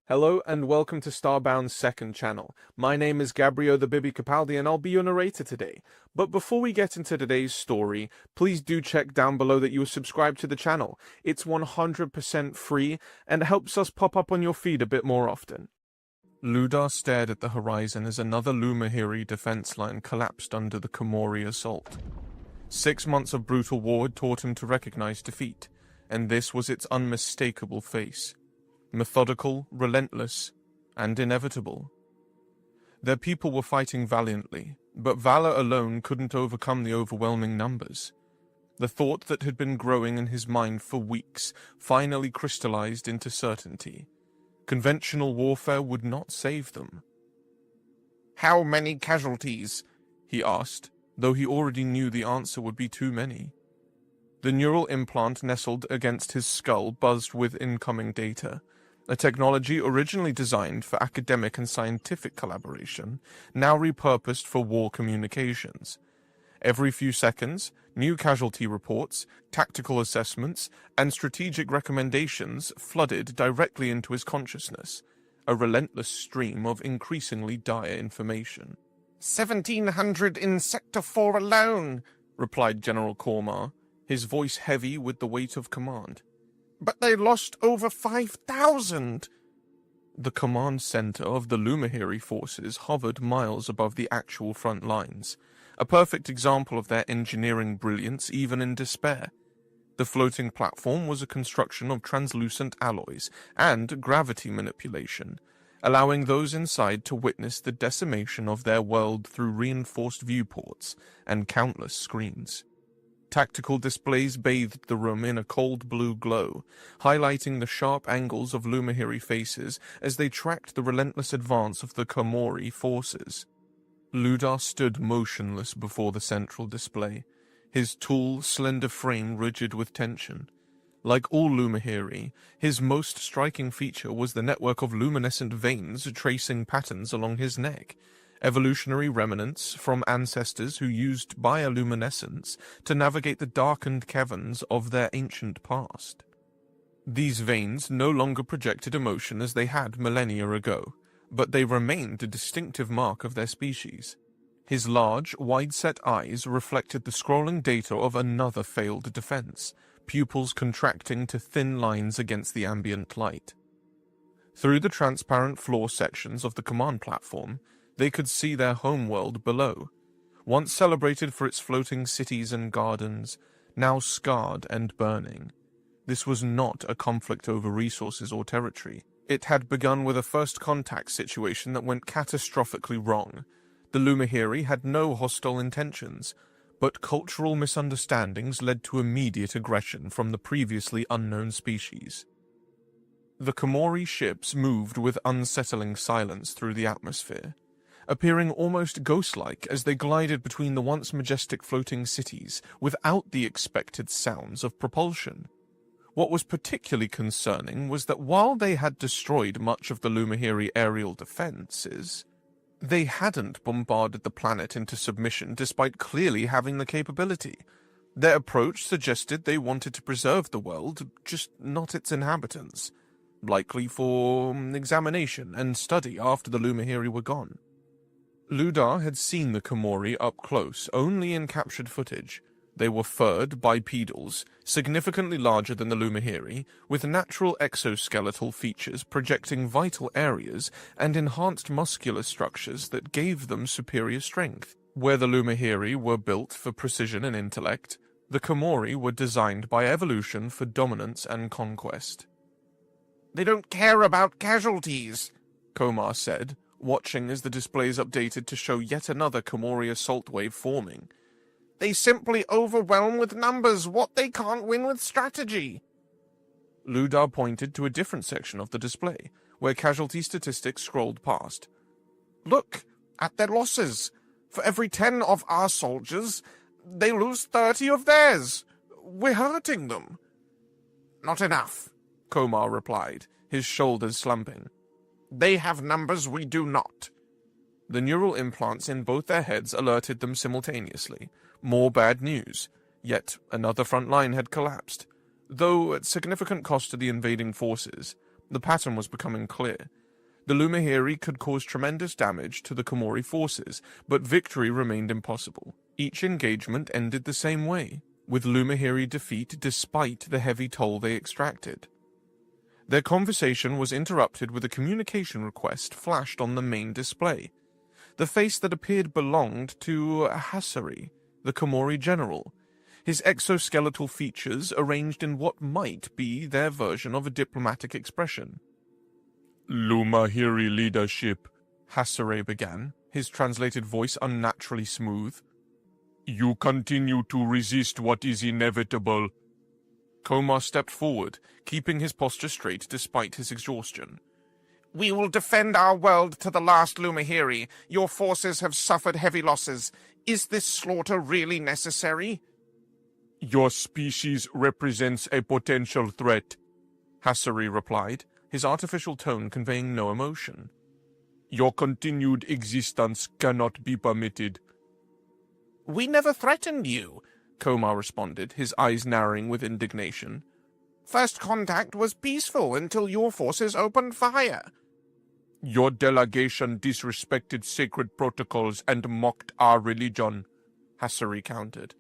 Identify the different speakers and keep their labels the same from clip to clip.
Speaker 1: Hello and welcome to Starbound's second channel. My name is Gabriel the Bibi Capaldi and I'll be your narrator today. But before we get into today's story, please do check down below that you are subscribed to the channel. It's 100% free and helps us pop up on your feed a bit more often. Ludar stared at the horizon as another Lumahiri defense line collapsed under the Komori assault. 6 months of brutal war had taught him to recognize defeat, and this was its unmistakable face. Methodical, relentless, and inevitable. Their people were fighting valiantly, but valor alone couldn't overcome the overwhelming numbers. The thought that had been growing in his mind for weeks finally crystallized into certainty. Conventional warfare would not save them. "How many casualties?" he asked, though he already knew the answer would be too many. The neural implant nestled against his skull buzzed with incoming data. A technology originally designed for academic and scientific collaboration, now repurposed for war communications. Every few seconds, new casualty reports, tactical assessments, and strategic recommendations flooded directly into his consciousness, a relentless stream of increasingly dire information. 1,700 in Sector 4 alone, replied General Kormar, his voice heavy with the weight of command. But they lost over 5,000! The command center of the Lumahiri forces hovered miles above the actual front lines, a perfect example of their engineering brilliance even in despair. The floating platform was a construction of translucent alloys and gravity manipulation, allowing those inside to witness the decimation of their world through reinforced viewports and countless screens. Tactical displays bathed the room in a cold blue glow, highlighting the sharp angles of Lumahiri faces as they tracked the relentless advance of the Komori forces. Ludar stood motionless before the central display, his tall, slender frame rigid with tension. Like all Lumahiri, his most striking feature was the network of luminescent veins tracing patterns along his neck, evolutionary remnants from ancestors who used bioluminescence to navigate the darkened caverns of their ancient past. These veins no longer projected emotion as they had millennia ago, but they remained a distinctive mark of their species. His large, wide-set eyes reflected the scrolling data of another failed defense, pupils contracting to thin lines against the ambient light. Through the transparent floor sections of the command platform, they could see their homeworld below, once celebrated for its floating cities and gardens, now scarred and burning. This was not a conflict over resources or territory. It had begun with a first contact situation that went catastrophically wrong. The Lumahiri had no hostile intentions, but cultural misunderstandings led to immediate aggression from the previously unknown species. The Komori ships moved with unsettling silence through the atmosphere, appearing almost ghost-like as they glided between the once majestic floating cities without the expected sounds of propulsion. What was particularly concerning was that while they had destroyed much of the Lumahiri aerial defenses, they hadn't bombarded the planet into submission despite clearly having the capability. Their approach suggested they wanted to preserve the world, just not its inhabitants, likely for examination and study after the Lumahiri were gone. Ludar had seen the Komori up close only in captured footage. They were furred bipedals, significantly larger than the Lumahiri, with natural exoskeletal features projecting vital areas and enhanced muscular structures that gave them superior strength. Where the Lumahiri were built for precision and intellect, the Komori were designed by evolution for dominance and conquest. "They don't care about casualties," Komar said, watching as the displays updated to show yet another Komori assault wave forming. "They simply overwhelm with numbers what they can't win with strategy." Ludar pointed to a different section of the display, where casualty statistics scrolled past. "Look at their losses. For every 10 of our soldiers, they lose 30 of theirs. We're hurting them." "Not enough," Komar replied, his shoulders slumping. "They have numbers we do not." The neural implants in both their heads alerted them simultaneously. More bad news. Yet another front line had collapsed. Though at significant cost to the invading forces, The pattern was becoming clear. The Lumahiri could cause tremendous damage to the Komori forces, but victory remained impossible. Each engagement ended the same way, with Lumahiri defeat despite the heavy toll they extracted. Their conversation was interrupted with a communication request flashed on the main display. The face that appeared belonged to Hasari, the Komori general, his exoskeletal features arranged in what might be their version of a diplomatic expression.
Speaker 2: Lumahiri leadership,
Speaker 1: Hasare began, his translated voice unnaturally smooth.
Speaker 2: You continue to resist what is inevitable.
Speaker 1: Komar stepped forward, keeping his posture straight despite his exhaustion.
Speaker 3: We will defend our world to the last, Lumahiri. Your forces have suffered heavy losses. Is this slaughter really necessary?
Speaker 2: Your species represents a potential threat,
Speaker 1: Hasari replied, his artificial tone conveying no emotion.
Speaker 2: Your continued existence cannot be permitted.
Speaker 3: We never threatened you,
Speaker 1: Komar responded, his eyes narrowing with indignation.
Speaker 3: First contact was peaceful until your forces opened fire.
Speaker 2: Your delegation disrespected sacred protocols and mocked our religion,
Speaker 1: Hasari countered.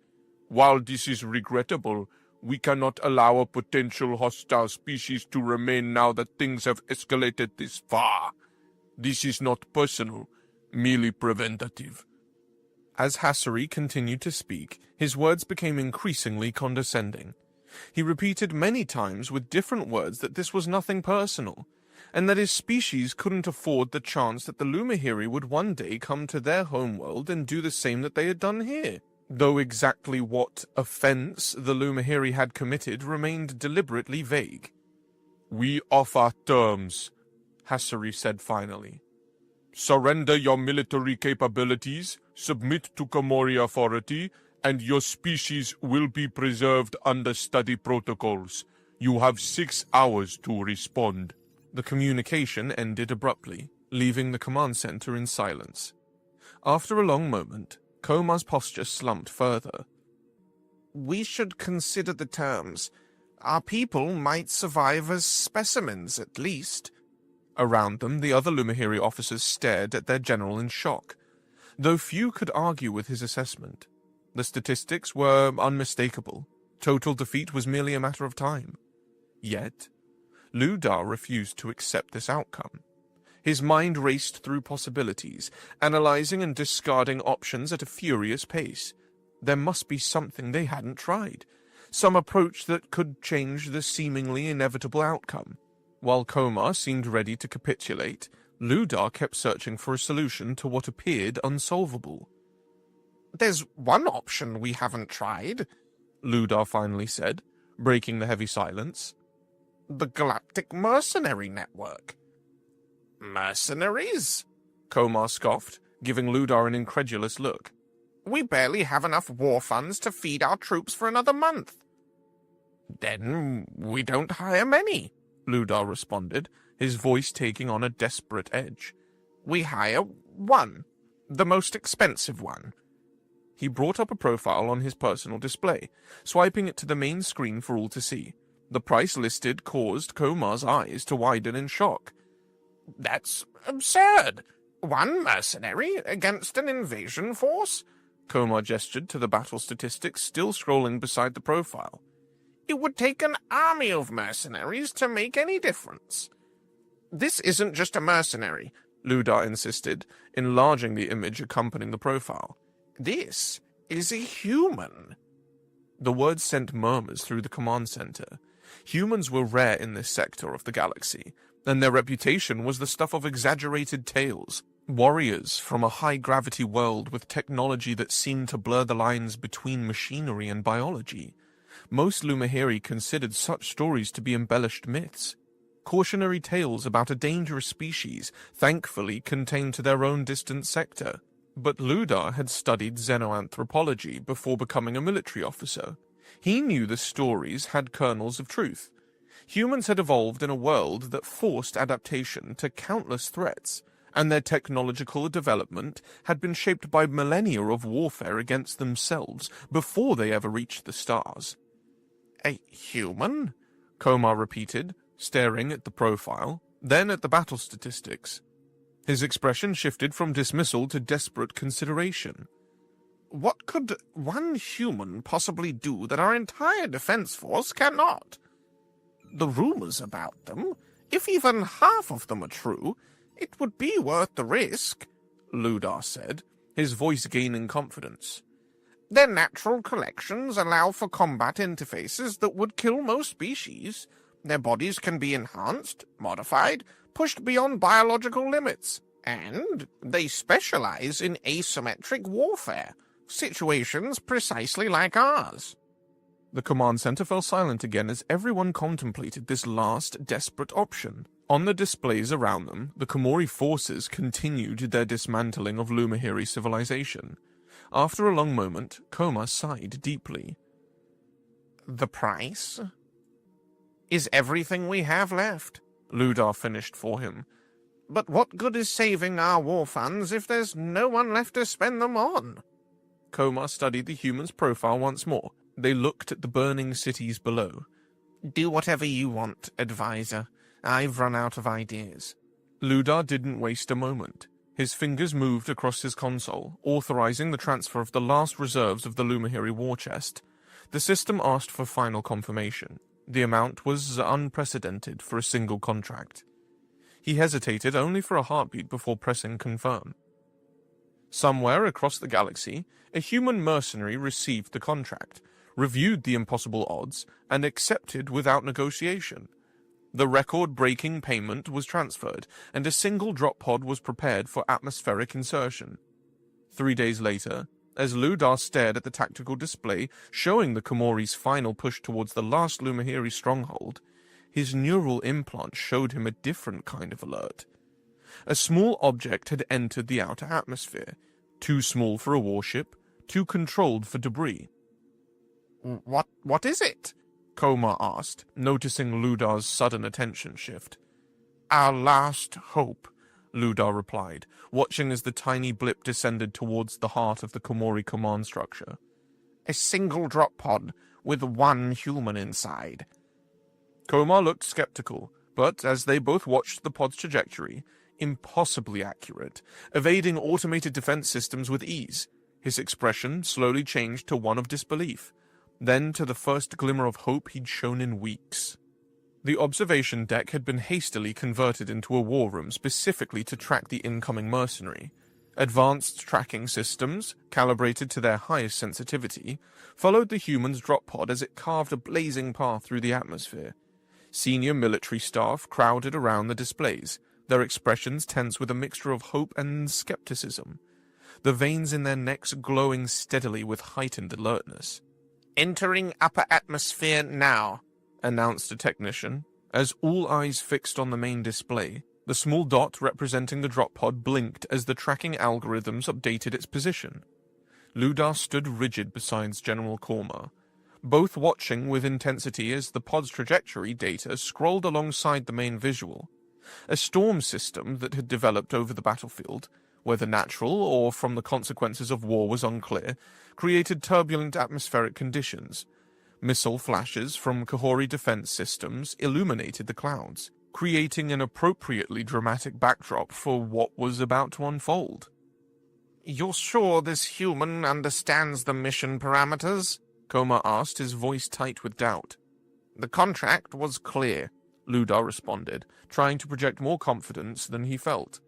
Speaker 2: While this is regrettable, we cannot allow a potential hostile species to remain now that things have escalated this far. This is not personal, merely preventative.
Speaker 1: As Hasari continued to speak, his words became increasingly condescending. He repeated many times with different words that this was nothing personal, and that his species couldn't afford the chance that the Lumahiri would one day come to their homeworld and do the same that they had done here. Though exactly what offense the Lumahiri had committed remained deliberately vague.
Speaker 2: We offer terms,
Speaker 1: Hasari said finally.
Speaker 2: Surrender your military capabilities, submit to Komori authority, and your species will be preserved under study protocols. You have 6 hours to respond.
Speaker 1: The communication ended abruptly, leaving the command center in silence. After a long moment, Komar's posture slumped further.
Speaker 3: We should consider the terms. Our people might survive as specimens, at least.
Speaker 1: Around them, the other Lumahiri officers stared at their general in shock. Though few could argue with his assessment, the statistics were unmistakable. Total defeat was merely a matter of time. Yet, Ludar refused to accept this outcome. His mind raced through possibilities, analyzing and discarding options at a furious pace. There must be something they hadn't tried, some approach that could change the seemingly inevitable outcome. While Komar seemed ready to capitulate, Ludar kept searching for a solution to what appeared unsolvable.
Speaker 3: There's one option we haven't tried,
Speaker 1: Ludar finally said, breaking the heavy silence.
Speaker 3: The Galactic Mercenary Network. Mercenaries?
Speaker 1: Komar scoffed, giving Ludar an incredulous look.
Speaker 3: We barely have enough war funds to feed our troops for another month. Then we don't hire many,
Speaker 1: Ludar responded, his voice taking on a desperate edge.
Speaker 3: We hire one, the most expensive one.
Speaker 1: He brought up a profile on his personal display, swiping it to the main screen for all to see. The price listed caused Komar's eyes to widen in shock.
Speaker 3: That's absurd. One mercenary against an invasion force?
Speaker 1: Komar gestured to the battle statistics still scrolling beside the profile.
Speaker 3: It would take an army of mercenaries to make any difference. This isn't just a mercenary,
Speaker 1: Ludar insisted, enlarging the image accompanying the profile.
Speaker 3: This is a human.
Speaker 1: The words sent murmurs through the command center. Humans were rare in this sector of the galaxy, and their reputation was the stuff of exaggerated tales. Warriors from a high-gravity world with technology that seemed to blur the lines between machinery and biology. Most Lumahiri considered such stories to be embellished myths. Cautionary tales about a dangerous species, thankfully contained to their own distant sector. But Ludar had studied xenoanthropology before becoming a military officer. He knew the stories had kernels of truth. Humans had evolved in a world that forced adaptation to countless threats, and their technological development had been shaped by millennia of warfare against themselves before they ever reached the stars.
Speaker 3: A human?
Speaker 1: Komar repeated, staring at the profile, then at the battle statistics. His expression shifted from dismissal to desperate consideration.
Speaker 3: What could one human possibly do that our entire defense force cannot? The rumors about them, if even half of them are true, it would be worth the risk,
Speaker 1: Ludar said, his voice gaining confidence.
Speaker 3: Their natural collections allow for combat interfaces that would kill most species. Their bodies can be enhanced, modified, pushed beyond biological limits, and they specialize in asymmetric warfare, situations precisely like ours.
Speaker 1: The command center fell silent again as everyone contemplated this last, desperate option. On the displays around them, the Komori forces continued their dismantling of Lumahiri civilization. After a long moment, Koma sighed deeply.
Speaker 3: The price? Is everything we have left,
Speaker 1: Ludar finished for him.
Speaker 3: But what good is saving our war funds if there's no one left to spend them on?
Speaker 1: Koma studied the human's profile once more. They looked at the burning cities below.
Speaker 3: Do whatever you want, advisor. I've run out of ideas.
Speaker 1: Ludar didn't waste a moment. His fingers moved across his console, authorizing the transfer of the last reserves of the Lumahiri war chest. The system asked for final confirmation. The amount was unprecedented for a single contract. He hesitated only for a heartbeat before pressing confirm. Somewhere across the galaxy, a human mercenary received the contract, reviewed the impossible odds, and accepted without negotiation. The record-breaking payment was transferred, and a single drop pod was prepared for atmospheric insertion. 3 days later, as Ludar stared at the tactical display showing the Komori's final push towards the last Lumahiri stronghold, his neural implant showed him a different kind of alert. A small object had entered the outer atmosphere, too small for a warship, too controlled for debris.
Speaker 3: What is it?
Speaker 1: Koma asked, noticing Ludar's sudden attention shift.
Speaker 3: Our last hope,
Speaker 1: Ludar replied, watching as the tiny blip descended towards the heart of the Komori command structure.
Speaker 3: A single drop pod with one human inside.
Speaker 1: Koma looked skeptical, but as they both watched the pod's trajectory, impossibly accurate, evading automated defense systems with ease, his expression slowly changed to one of disbelief, then to the first glimmer of hope he'd shown in weeks. The observation deck had been hastily converted into a war room specifically to track the incoming mercenary. Advanced tracking systems, calibrated to their highest sensitivity, followed the human's drop pod as it carved a blazing path through the atmosphere. Senior military staff crowded around the displays, their expressions tense with a mixture of hope and skepticism, the veins in their necks glowing steadily with heightened alertness.
Speaker 3: Entering upper atmosphere now,
Speaker 1: announced a technician. As all eyes fixed on the main display, the small dot representing the drop pod blinked as the tracking algorithms updated its position. Ludar stood rigid beside General Koma, both watching with intensity as the pod's trajectory data scrolled alongside the main visual. A storm system that had developed over the battlefield, whether natural or from the consequences of war was unclear, created turbulent atmospheric conditions. Missile flashes from Kahori defense systems illuminated the clouds, creating an appropriately dramatic backdrop for what was about to unfold.
Speaker 3: You're sure this human understands the mission parameters?
Speaker 1: Koma asked, his voice tight with doubt.
Speaker 3: The contract was clear,
Speaker 1: Ludar responded, trying to project more confidence than he felt.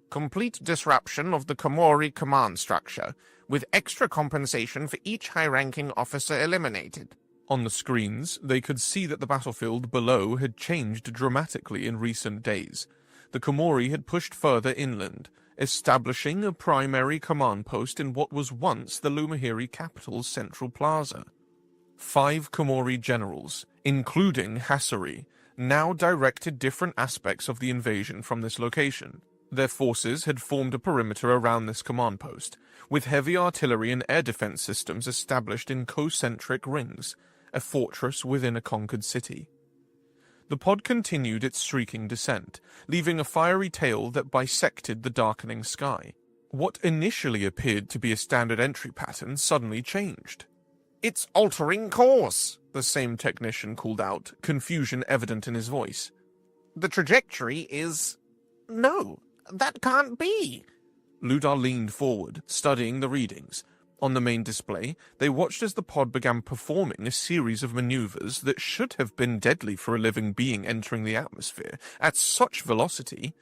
Speaker 3: Complete disruption of the Komori command structure, with extra compensation for each high-ranking officer eliminated.
Speaker 1: On the screens, they could see that the battlefield below had changed dramatically in recent days. The Komori had pushed further inland, establishing a primary command post in what was once the Lumahiri capital's central plaza. 5 Komori generals, including Hassari, now directed different aspects of the invasion from this location. Their forces had formed a perimeter around this command post, with heavy artillery and air defense systems established in concentric rings, a fortress within a conquered city. The pod continued its streaking descent, leaving a fiery tail that bisected the darkening sky. What initially appeared to be a standard entry pattern suddenly changed.
Speaker 3: It's altering course,
Speaker 1: the same technician called out, confusion evident in his voice.
Speaker 3: The trajectory is... No, that can't be.
Speaker 1: Ludar leaned forward, studying the readings. On the main display, they watched as the pod began performing a series of maneuvers that should have been deadly for a living being entering the atmosphere at such velocity.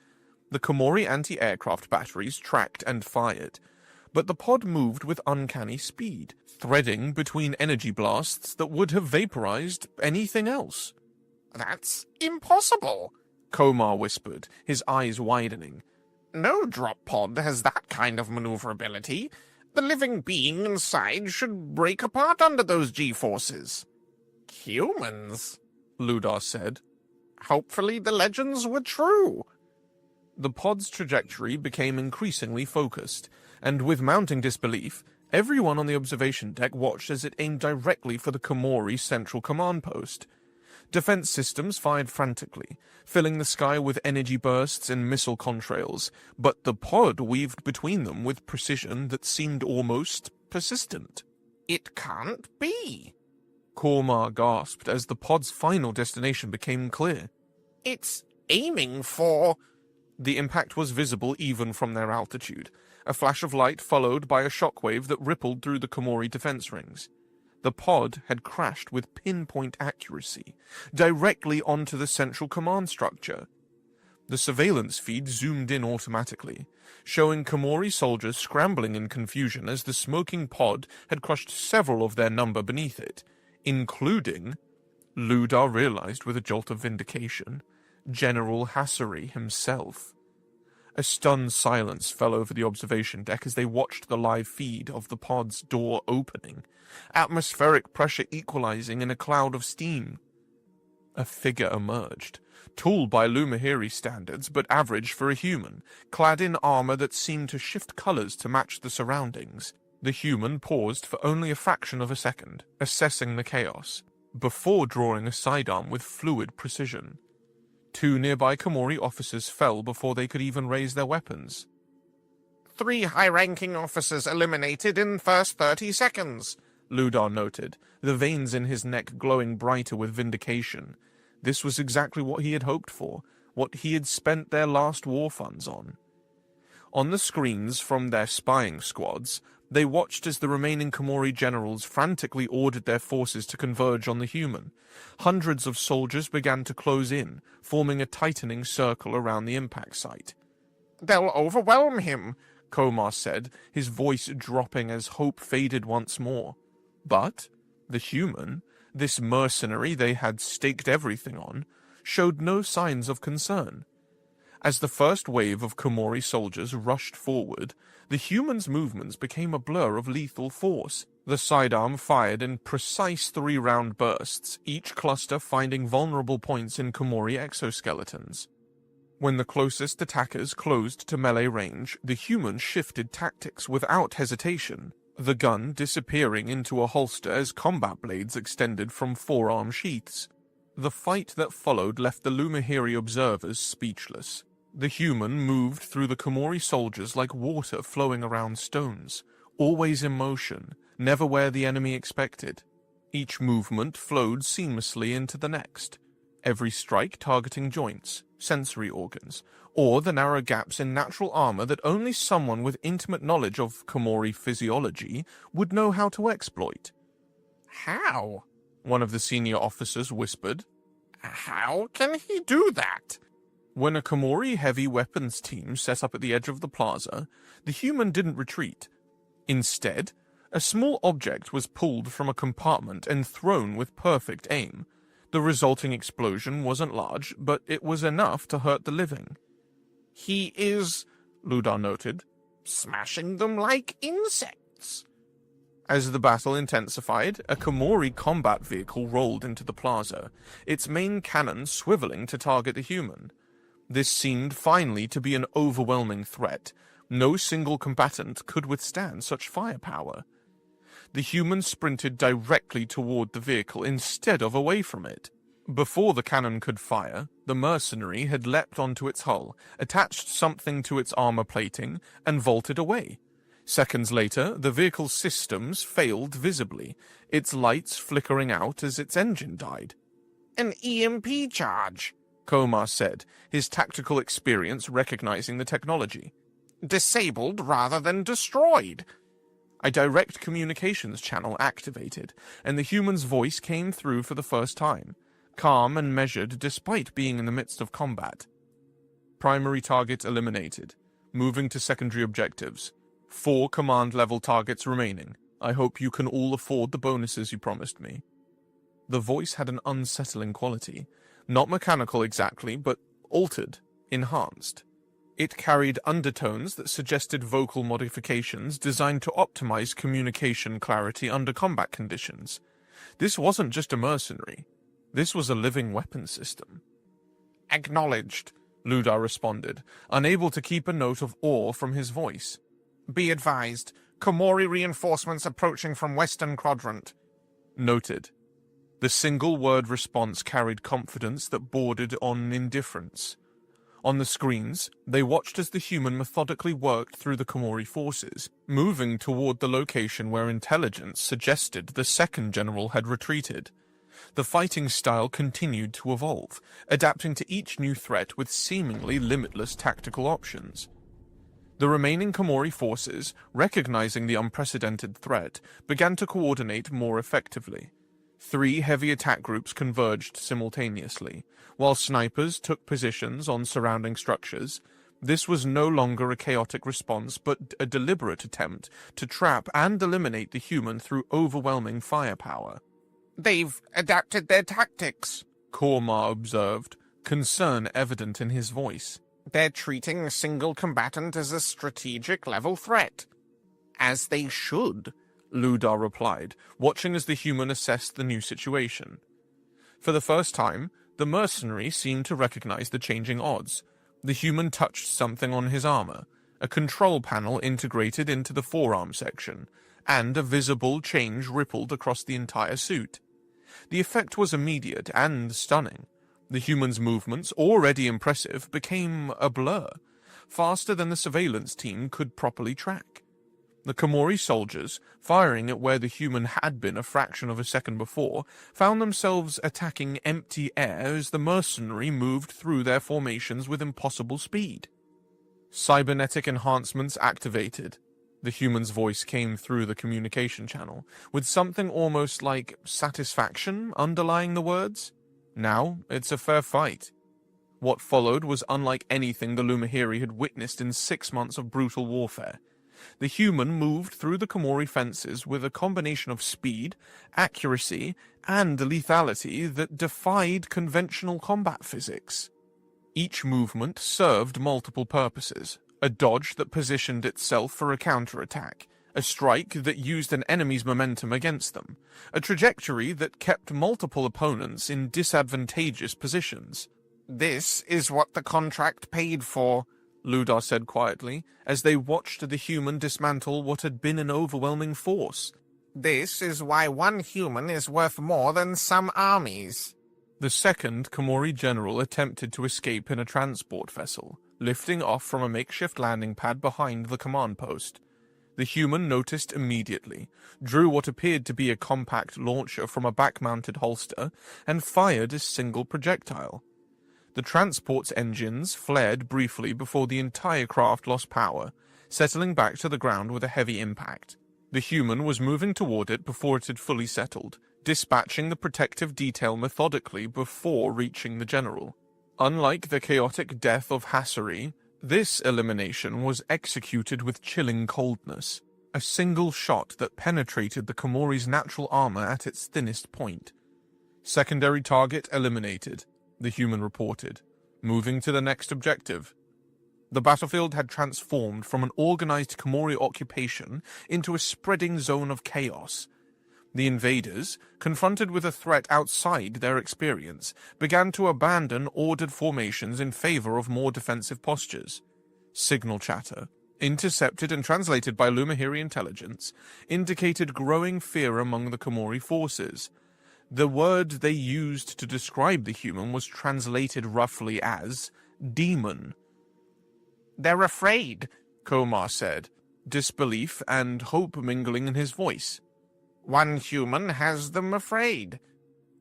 Speaker 1: The Komori anti-aircraft batteries tracked and fired, but the pod moved with uncanny speed, threading between energy blasts that would have vaporized anything else.
Speaker 3: That's impossible,
Speaker 1: Komar whispered, his eyes widening.
Speaker 3: No drop pod has that kind of maneuverability. The living being inside should break apart under those G-forces. Humans,
Speaker 1: Ludar said.
Speaker 3: Hopefully the legends were true.
Speaker 1: The pod's trajectory became increasingly focused, and with mounting disbelief, everyone on the observation deck watched as it aimed directly for the Komori Central Command Post. Defense systems fired frantically, filling the sky with energy bursts and missile contrails, but the pod weaved between them with precision that seemed almost persistent.
Speaker 3: It can't be.
Speaker 1: Komar gasped as the pod's final destination became clear.
Speaker 3: It's aiming for...
Speaker 1: The impact was visible even from their altitude, a flash of light followed by a shockwave that rippled through the Komori defense rings. The pod had crashed with pinpoint accuracy, directly onto the central command structure. The surveillance feed zoomed in automatically, showing Komori soldiers scrambling in confusion as the smoking pod had crushed several of their number beneath it, including, Ludar realized with a jolt of vindication, General Hassari himself. A stunned silence fell over the observation deck as they watched the live feed of the pod's door opening, atmospheric pressure equalizing in a cloud of steam. A figure emerged, tall by Lumahiri standards but average for a human, clad in armor that seemed to shift colors to match the surroundings. The human paused for only a fraction of a second, assessing the chaos, before drawing a sidearm with fluid precision. 2 nearby Komori officers fell before they could even raise their weapons.
Speaker 3: 3 high-ranking officers eliminated in first 30 seconds,
Speaker 1: Ludar noted, the veins in his neck glowing brighter with vindication. This was exactly what he had hoped for, what he had spent their last war funds on. On the screens from their spying squads, they watched as the remaining Komori generals frantically ordered their forces to converge on the human. Hundreds of soldiers began to close in, forming a tightening circle around the impact site.
Speaker 3: They'll overwhelm him,
Speaker 1: Komar said, his voice dropping as hope faded once more. But the human, this mercenary they had staked everything on, showed no signs of concern. As the first wave of Komori soldiers rushed forward, the human's movements became a blur of lethal force. The sidearm fired in precise 3-round bursts, each cluster finding vulnerable points in Komori exoskeletons. When the closest attackers closed to melee range, the human shifted tactics without hesitation, the gun disappearing into a holster as combat blades extended from forearm sheaths. The fight that followed left the Lumahiri observers speechless. The human moved through the Komori soldiers like water flowing around stones, always in motion, never where the enemy expected. Each movement flowed seamlessly into the next, every strike targeting joints, sensory organs, or the narrow gaps in natural armor that only someone with intimate knowledge of Komori physiology would know how to exploit.
Speaker 3: How?
Speaker 1: One of the senior officers whispered.
Speaker 3: How can he do that?
Speaker 1: When a Komori heavy weapons team set up at the edge of the plaza, the human didn't retreat. Instead, a small object was pulled from a compartment and thrown with perfect aim. The resulting explosion wasn't large, but it was enough to hurt the living.
Speaker 3: He is,
Speaker 1: Ludar noted,
Speaker 3: smashing them like insects.
Speaker 1: As the battle intensified, a Komori combat vehicle rolled into the plaza, its main cannon swiveling to target the human. This seemed finally to be an overwhelming threat. No single combatant could withstand such firepower. The human sprinted directly toward the vehicle instead of away from it. Before the cannon could fire, the mercenary had leapt onto its hull, attached something to its armor plating, and vaulted away. Seconds later, the vehicle's systems failed visibly, its lights flickering out as its engine died.
Speaker 3: An EMP charge,
Speaker 1: Komar said, his tactical experience recognizing the technology.
Speaker 3: Disabled rather than destroyed.
Speaker 1: A direct communications channel activated, and the human's voice came through for the first time, calm and measured despite being in the midst of combat. Primary target eliminated. Moving to secondary objectives. 4 command-level targets remaining. I hope you can all afford the bonuses you promised me. The voice had an unsettling quality. Not mechanical exactly, but altered, enhanced. It carried undertones that suggested vocal modifications designed to optimize communication clarity under combat conditions. This wasn't just a mercenary. This was a living weapon system.
Speaker 3: Acknowledged,
Speaker 1: Ludar responded, unable to keep a note of awe from his voice.
Speaker 3: Be advised, Komori reinforcements approaching from Western Quadrant.
Speaker 1: Noted. The single-word response carried confidence that bordered on indifference. On the screens, they watched as the human methodically worked through the Komori forces, moving toward the location where intelligence suggested the second general had retreated. The fighting style continued to evolve, adapting to each new threat with seemingly limitless tactical options. The remaining Komori forces, recognizing the unprecedented threat, began to coordinate more effectively. 3 heavy attack groups converged simultaneously, while snipers took positions on surrounding structures. This was no longer a chaotic response, but a deliberate attempt to trap and eliminate the human through overwhelming firepower.
Speaker 3: They've adapted their tactics,
Speaker 1: Kormar observed, concern evident in his voice.
Speaker 3: They're treating a single combatant as a strategic level threat. As they should,
Speaker 1: Ludar replied, watching as the human assessed the new situation. For the first time, the mercenary seemed to recognize the changing odds. The human touched something on his armor, a control panel integrated into the forearm section, and a visible change rippled across the entire suit. The effect was immediate and stunning. The human's movements, already impressive, became a blur, faster than the surveillance team could properly track. The Komori soldiers, firing at where the human had been a fraction of a second before, found themselves attacking empty air as the mercenary moved through their formations with impossible speed. Cybernetic enhancements activated. The human's voice came through the communication channel, with something almost like satisfaction underlying the words. Now, it's a fair fight. What followed was unlike anything the Lumahiri had witnessed in 6 months of brutal warfare. The human moved through the Komori fences with a combination of speed, accuracy, and lethality that defied conventional combat physics. Each movement served multiple purposes: a dodge that positioned itself for a counterattack, a strike that used an enemy's momentum against them, a trajectory that kept multiple opponents in disadvantageous positions.
Speaker 3: This is what the contract paid for,
Speaker 1: Ludar said quietly, as they watched the human dismantle what had been an overwhelming force.
Speaker 3: This is why one human is worth more than some armies.
Speaker 1: The second Komori general attempted to escape in a transport vessel, lifting off from a makeshift landing pad behind the command post. The human noticed immediately, drew what appeared to be a compact launcher from a back-mounted holster, and fired a single projectile. The transport's engines flared briefly before the entire craft lost power, settling back to the ground with a heavy impact. The human was moving toward it before it had fully settled, dispatching the protective detail methodically before reaching the general. Unlike the chaotic death of Hassari, this elimination was executed with chilling coldness, a single shot that penetrated the Komori's natural armor at its thinnest point. Secondary target eliminated, the human reported, moving to the next objective. The battlefield had transformed from an organized Komori occupation into a spreading zone of chaos. The invaders, confronted with a threat outside their experience, began to abandon ordered formations in favor of more defensive postures. Signal chatter, intercepted and translated by Lumahiri intelligence, indicated growing fear among the Komori forces. The word they used to describe the human was translated roughly as demon.
Speaker 3: They're afraid,
Speaker 1: Komar said, disbelief and hope mingling in his voice.
Speaker 3: One human has them afraid.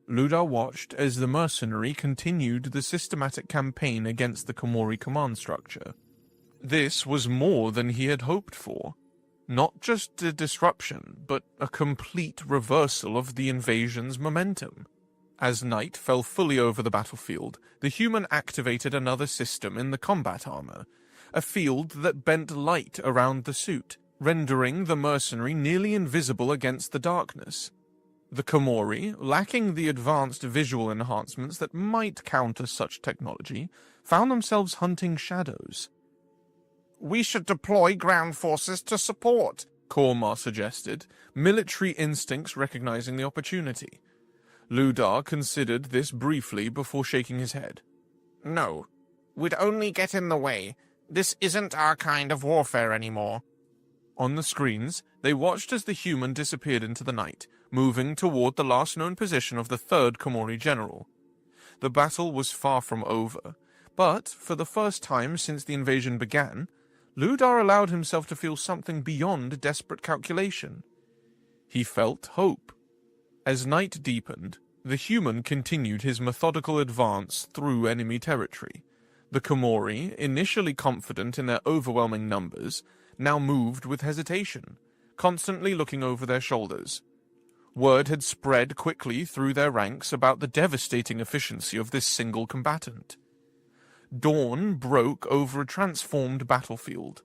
Speaker 1: Ludar watched as the mercenary continued the systematic campaign against the Komori command structure. This was more than he had hoped for. Not just a disruption, but a complete reversal of the invasion's momentum. As night fell fully over the battlefield, the human activated another system in the combat armor, a field that bent light around the suit, rendering the mercenary nearly invisible against the darkness. The Komori, lacking the advanced visual enhancements that might counter such technology, found themselves hunting shadows.
Speaker 3: We should deploy ground forces to support,
Speaker 1: Kormar suggested, military instincts recognizing the opportunity. Ludar considered this briefly before shaking his head.
Speaker 3: No, we'd only get in the way. This isn't our kind of warfare anymore.
Speaker 1: On the screens, they watched as the human disappeared into the night, moving toward the last known position of the third Komori general. The battle was far from over, but for the first time since the invasion began, Ludar allowed himself to feel something beyond desperate calculation. He felt hope. As night deepened, the human continued his methodical advance through enemy territory. The Komori, initially confident in their overwhelming numbers, now moved with hesitation, constantly looking over their shoulders. Word had spread quickly through their ranks about the devastating efficiency of this single combatant. Dawn broke over a transformed battlefield.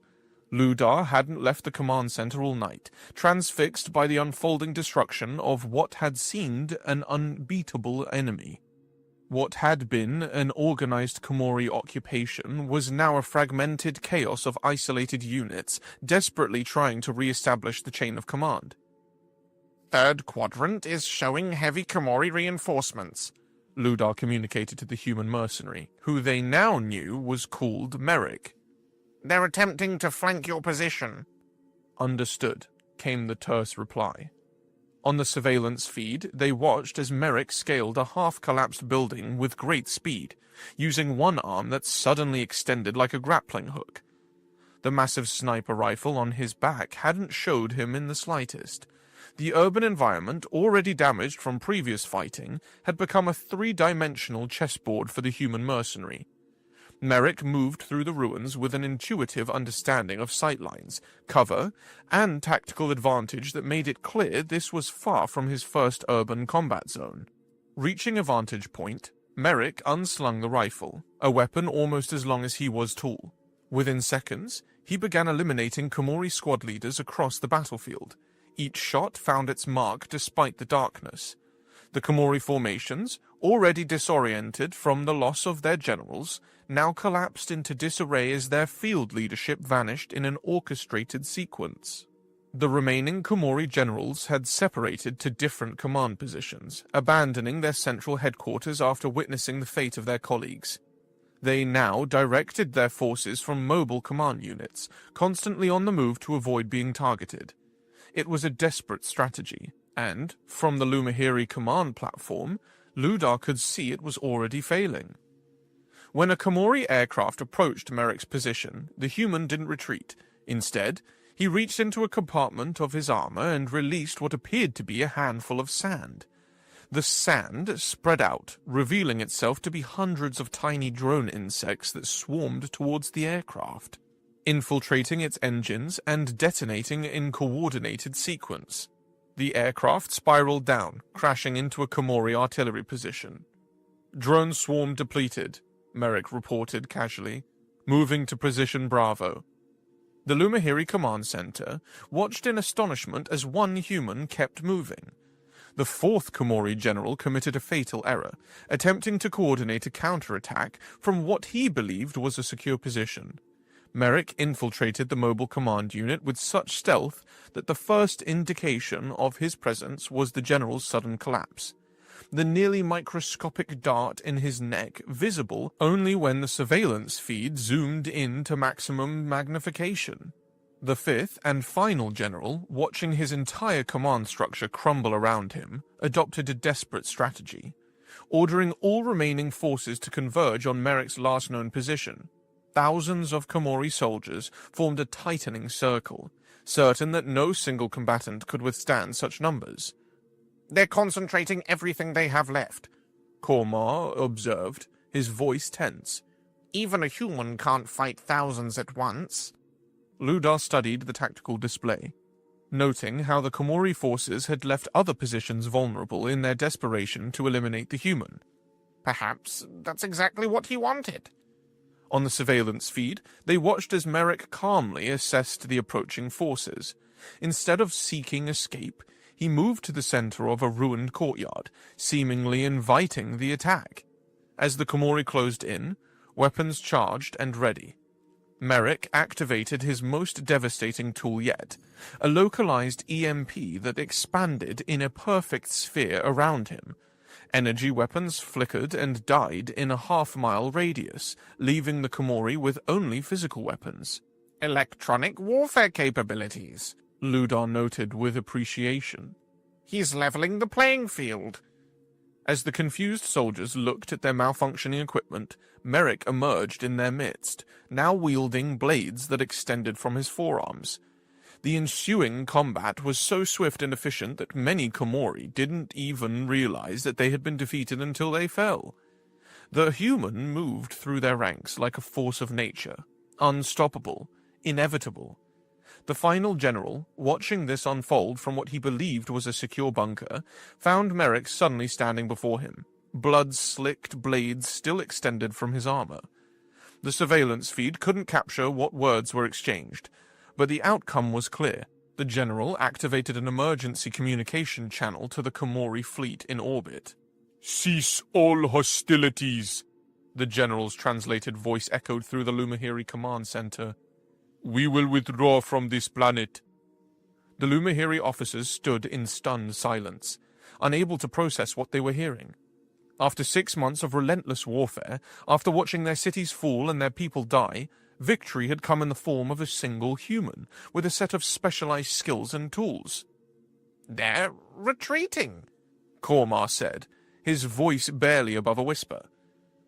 Speaker 1: Ludar hadn't left the command center all night, transfixed by the unfolding destruction of what had seemed an unbeatable enemy. What had been an organized Komori occupation was now a fragmented chaos of isolated units, desperately trying to re-establish the chain of command.
Speaker 3: Third quadrant is showing heavy Komori reinforcements,
Speaker 1: Ludar communicated to the human mercenary, who they now knew was called Merrick.
Speaker 3: They're attempting to flank your position.
Speaker 1: Understood, came the terse reply. On the surveillance feed, they watched as Merrick scaled a half-collapsed building with great speed, using one arm that suddenly extended like a grappling hook. The massive sniper rifle on his back hadn't showed him in the slightest. The urban environment, already damaged from previous fighting, had become a three-dimensional chessboard for the human mercenary. Merrick moved through the ruins with an intuitive understanding of sightlines, cover, and tactical advantage that made it clear this was far from his first urban combat zone. Reaching a vantage point, Merrick unslung the rifle, a weapon almost as long as he was tall. Within seconds, he began eliminating Komori squad leaders across the battlefield. Each shot found its mark despite the darkness. The Komori formations, already disoriented from the loss of their generals, now collapsed into disarray as their field leadership vanished in an orchestrated sequence. The remaining Komori generals had separated to different command positions, abandoning their central headquarters after witnessing the fate of their colleagues. They now directed their forces from mobile command units, constantly on the move to avoid being targeted. It was a desperate strategy, and, from the Lumahiri command platform, Ludar could see it was already failing. When a Komori aircraft approached Merrick's position, the human didn't retreat. Instead, he reached into a compartment of his armor and released what appeared to be a handful of sand. The sand spread out, revealing itself to be hundreds of tiny drone insects that swarmed towards the aircraft, infiltrating its engines and detonating in coordinated sequence. The aircraft spiraled down, crashing into a Komori artillery position. Drone swarm depleted, Merrick reported casually, moving to position Bravo. The Lumahiri command center watched in astonishment as one human kept moving. The fourth Komori general committed a fatal error, attempting to coordinate a counterattack from what he believed was a secure position. Merrick infiltrated the mobile command unit with such stealth that the first indication of his presence was the general's sudden collapse. The nearly microscopic dart in his neck visible only when the surveillance feed zoomed in to maximum magnification. The fifth and final general, watching his entire command structure crumble around him, adopted a desperate strategy, ordering all remaining forces to converge on Merrick's last known position. Thousands of Komori soldiers formed a tightening circle, certain that no single combatant could withstand such numbers.
Speaker 3: They're concentrating everything they have left.
Speaker 1: Kormar observed, his voice tense.
Speaker 3: Even a human can't fight thousands at once.
Speaker 1: Ludar studied the tactical display, noting how the Komori forces had left other positions vulnerable in their desperation to eliminate the human.
Speaker 3: Perhaps that's exactly what he wanted.
Speaker 1: On the surveillance feed, they watched as Merrick calmly assessed the approaching forces. Instead of seeking escape, he moved to the center of a ruined courtyard, seemingly inviting the attack. As the Komori closed in, weapons charged and ready. Merrick activated his most devastating tool yet, a localized EMP that expanded in a perfect sphere around him. Energy weapons flickered and died in a half-mile radius, leaving the Komori with only physical weapons.
Speaker 3: Electronic warfare capabilities,
Speaker 1: Ludar noted with appreciation.
Speaker 3: He's leveling the playing field.
Speaker 1: As the confused soldiers looked at their malfunctioning equipment, Merrick emerged in their midst, now wielding blades that extended from his forearms. The ensuing combat was so swift and efficient that many Komori didn't even realize that they had been defeated until they fell. The human moved through their ranks like a force of nature, unstoppable, inevitable. The final general, watching this unfold from what he believed was a secure bunker, found Merrick suddenly standing before him, blood-slicked blades still extended from his armor. The surveillance feed couldn't capture what words were exchanged, but the outcome was clear. The general activated an emergency communication channel to the Komori fleet in orbit.
Speaker 2: Cease all hostilities.
Speaker 1: The general's translated voice echoed through the Lumahiri command center.
Speaker 2: We will withdraw from this planet.
Speaker 1: The Lumahiri officers stood in stunned silence, unable to process what they were hearing. After 6 months of relentless warfare, after watching their cities fall and their people die, victory had come in the form of a single human, with a set of specialized skills and tools.
Speaker 3: They're retreating,
Speaker 1: Kormar said, his voice barely above a whisper.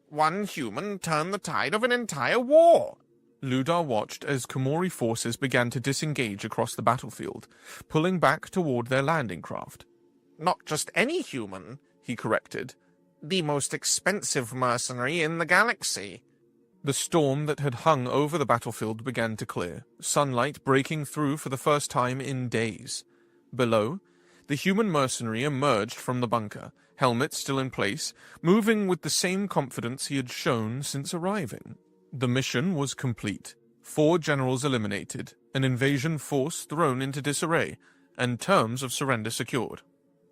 Speaker 3: One human turned the tide of an entire war.
Speaker 1: Ludar watched as Komori forces began to disengage across the battlefield, pulling back toward their landing craft.
Speaker 3: Not just any human, he corrected. The most expensive mercenary in the galaxy.
Speaker 1: The storm that had hung over the battlefield began to clear, sunlight breaking through for the first time in days. Below, the human mercenary emerged from the bunker, helmet still in place, moving with the same confidence he had shown since arriving. The mission was complete. 4 generals eliminated, an invasion force thrown into disarray, and terms of surrender secured.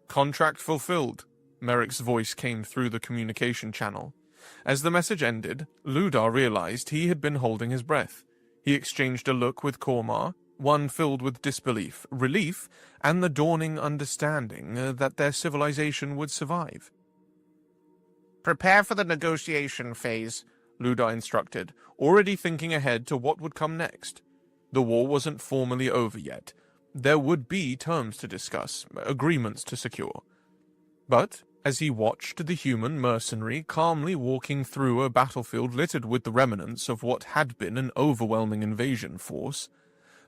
Speaker 1: Contract fulfilled. Merrick's voice came through the communication channel. As the message ended, Ludar realized he had been holding his breath. He exchanged a look with Kormar, one filled with disbelief, relief, and the dawning understanding that their civilization would survive.
Speaker 3: Prepare for the negotiation phase,
Speaker 1: Ludar instructed, already thinking ahead to what would come next. The war wasn't formally over yet. There would be terms to discuss, agreements to secure. But, as he watched the human mercenary calmly walking through a battlefield littered with the remnants of what had been an overwhelming invasion force,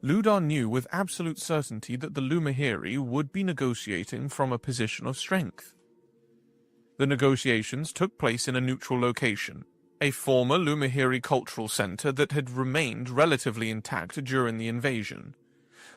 Speaker 1: Ludar knew with absolute certainty that the Lumahiri would be negotiating from a position of strength. The negotiations took place in a neutral location, a former Lumahiri cultural center that had remained relatively intact during the invasion.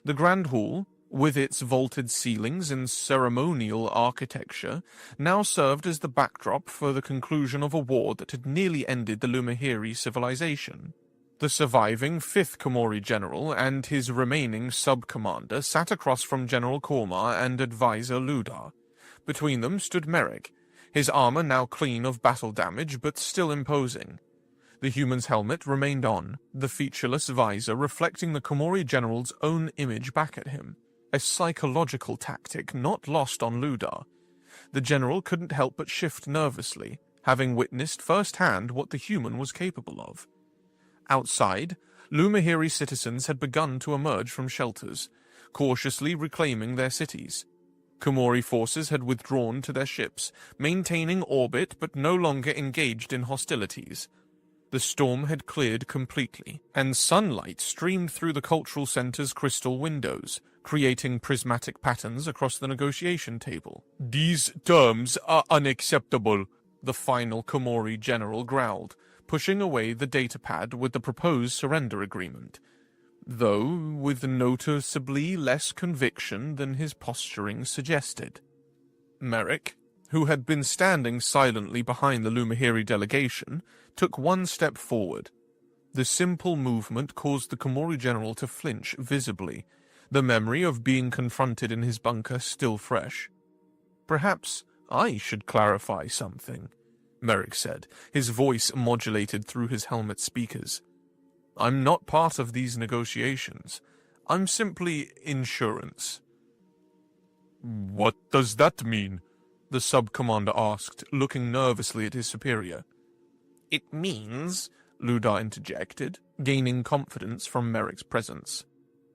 Speaker 1: The Grand Hall, with its vaulted ceilings and ceremonial architecture, now served as the backdrop for the conclusion of a war that had nearly ended the Lumahiri civilization. The surviving 5th Komori general and his remaining sub-commander sat across from General Kormar and advisor Ludar. Between them stood Merrick, his armor now clean of battle damage but still imposing. The human's helmet remained on, the featureless visor reflecting the Komori general's own image back at him. A psychological tactic not lost on Ludar. The general couldn't help but shift nervously, having witnessed firsthand what the human was capable of. Outside, Lumahiri citizens had begun to emerge from shelters, cautiously reclaiming their cities. Komori forces had withdrawn to their ships, maintaining orbit but no longer engaged in hostilities. The storm had cleared completely, and sunlight streamed through the cultural center's crystal windows, creating prismatic patterns across the negotiation table.
Speaker 2: These terms are unacceptable,
Speaker 1: The final Komori general growled, pushing away the datapad with the proposed surrender agreement, though with noticeably less conviction than his posturing suggested. Merrick, who had been standing silently behind the Lumahiri delegation, took one step forward. The simple movement caused the Komori general to flinch visibly, the memory of being confronted in his bunker still fresh. "Perhaps I should clarify something," Merrick said, his voice modulated through his helmet speakers. "I'm not part of these negotiations. I'm simply insurance."
Speaker 2: What does that mean?
Speaker 1: The sub-commander asked, looking nervously at his superior.
Speaker 3: It means
Speaker 1: Ludar interjected, gaining confidence from Merrick's presence.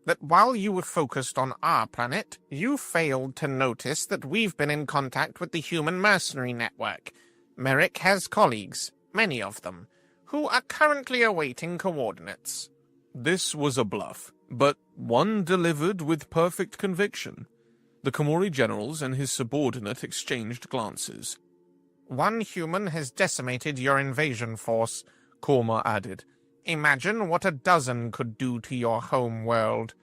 Speaker 3: that while you were focused on our planet, you failed to notice that we've been in contact with the human mercenary network. Merrick has colleagues, many of them, who are currently awaiting coordinates.
Speaker 1: This was a bluff, but one delivered with perfect conviction. The Komori generals and his subordinate exchanged glances.
Speaker 3: One human has decimated your invasion force,
Speaker 1: Korma added.
Speaker 3: Imagine what a dozen could do to your home world.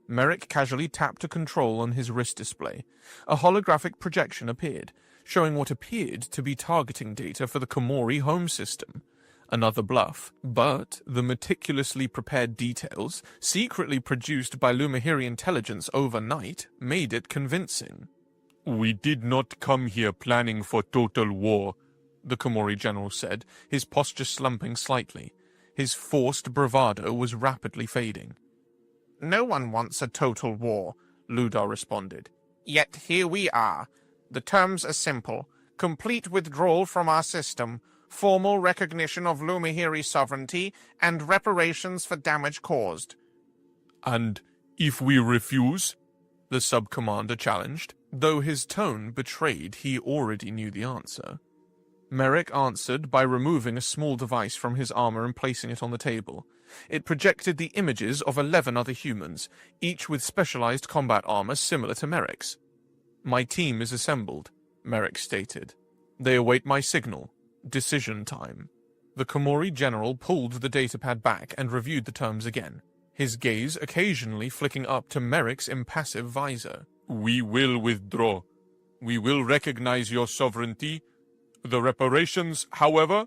Speaker 1: Merrick casually tapped a control on his wrist display. A holographic projection appeared, showing what appeared to be targeting data for the Komori home system. Another bluff, but the meticulously prepared details, secretly produced by Lumahiri intelligence overnight, made it convincing.
Speaker 2: We did not come here planning for total war,
Speaker 1: the Komori general said, his posture slumping slightly. His forced bravado was rapidly fading.
Speaker 3: No one wants a total war,
Speaker 1: Ludar responded.
Speaker 3: Yet here we are. The terms are simple. Complete withdrawal from our system, formal recognition of Lumahiri sovereignty, and reparations for damage caused.
Speaker 2: And if we refuse?
Speaker 1: The sub-commander challenged, though his tone betrayed he already knew the answer. Merrick answered by removing a small device from his armor and placing it on the table. It projected the images of 11 other humans, each with specialized combat armor similar to Merrick's. "My team is assembled," Merrick stated. "They await my signal. Decision time." The Komori general pulled the datapad back and reviewed the terms again, his gaze occasionally flicking up to Merrick's impassive visor.
Speaker 2: We will withdraw. We will recognize your sovereignty. The reparations, however,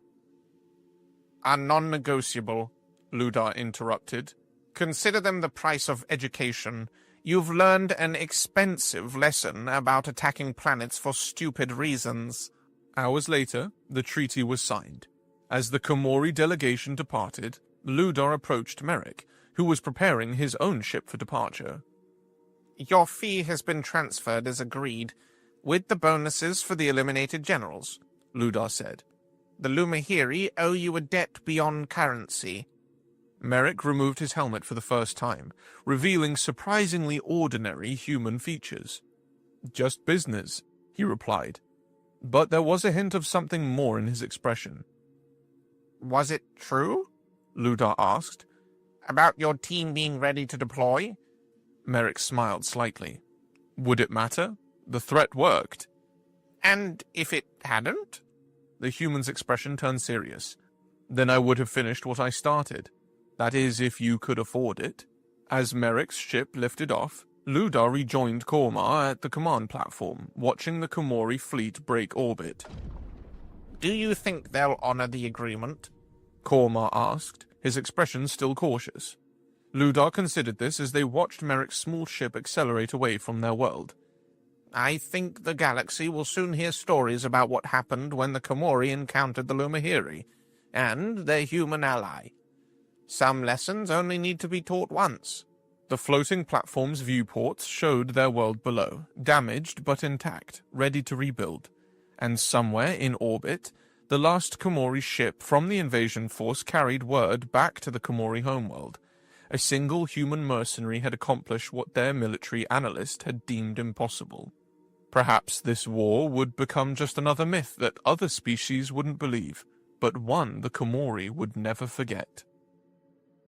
Speaker 3: are non-negotiable, Ludar interrupted. Consider them the price of education. You've learned an expensive lesson about attacking planets for stupid reasons.
Speaker 1: Hours later, the treaty was signed. As the Komori delegation departed, Ludar approached Merrick, who was preparing his own ship for departure.
Speaker 3: Your fee has been transferred as agreed, with the bonuses for the eliminated generals, Ludar said. The Lumahiri owe you a debt beyond currency.
Speaker 1: Merrick removed his helmet for the first time, revealing surprisingly ordinary human features. "Just business," he replied. But there was a hint of something more in his expression.
Speaker 3: Was it true?
Speaker 1: Ludar asked.
Speaker 3: About your team being ready to deploy?
Speaker 1: Merrick smiled slightly. Would it matter? The threat worked.
Speaker 3: And if it hadn't?
Speaker 1: The human's expression turned serious. Then I would have finished what I started. That is, if you could afford it. As Merrick's ship lifted off, Ludar rejoined Korma at the command platform, watching the Komori fleet break orbit.
Speaker 3: Do you think they'll honor the agreement?
Speaker 1: Korma asked, his expression still cautious. Ludar considered this as they watched Merrick's small ship accelerate away from their world.
Speaker 3: I think the galaxy will soon hear stories about what happened when the Komori encountered the Lumahiri, and their human ally. Some lessons only need to be taught once.
Speaker 1: The floating platform's viewports showed their world below, damaged but intact, ready to rebuild. And somewhere in orbit, the last Komori ship from the invasion force carried word back to the Komori homeworld. A single human mercenary had accomplished what their military analyst had deemed impossible. Perhaps this war would become just another myth that other species wouldn't believe. but one the Komori would never forget.